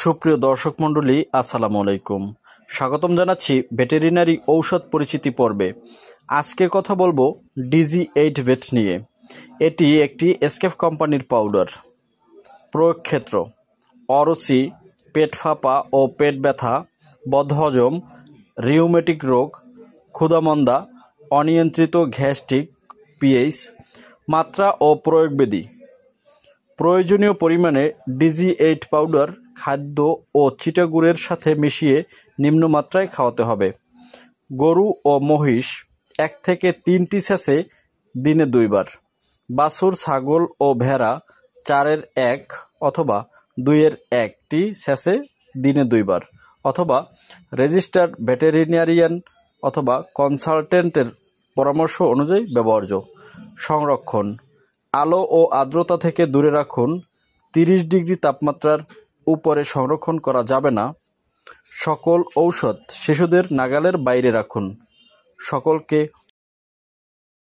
সুপ্রিয় দর্শক মণ্ডলী, আসসালামু আলাইকুম। স্বাগতম জানাচ্ছি ভেটেরিনারি ঔষধ পরিচিতি পর্বে। আজকে কথা বলবো DG8 ভেট নিয়ে। এটি একটি এসকেফ কোম্পানির পাউডার। প্রয়োগ ক্ষেত্র: অরুচি, পেট ফাঁপা ও পেট ব্যথা, বদহজম, রিউমেটিক রোগ, ক্ষুধামন্দা, অনিয়ন্ত্রিত গ্যাস্ট্রিক, পিএইচ। মাত্রা ও প্রয়োগবিধি: প্রয়োজনীয় পরিমাণে DG8 পাউডার খাদ্য ও চিটাগুড়ের সাথে মিশিয়ে নিম্নমাত্রায় খাওয়াতে হবে। গরু ও মহিষ 1 থেকে 3টি স্যাশে দিনে 2 বার। বাছুর, ছাগল ও ভেড়া 4-এর 1 অথবা 2-এর 1টি স্যাশে দিনে 2 বার অথবা রেজিস্টার্ড ভেটেরিনারিয়ান অথবা কনসালটেন্টের পরামর্শ অনুযায়ী ব্যবহার্য। সংরক্ষণ: আলো ও আর্দ্রতা থেকে দূরে রাখুন। 30 ডিগ্রি তাপমাত্রার উপরে সংরক্ষণ করা যাবে না। সকল ঔষধ শিশুদের নাগালের বাইরে রাখুন। সকলকে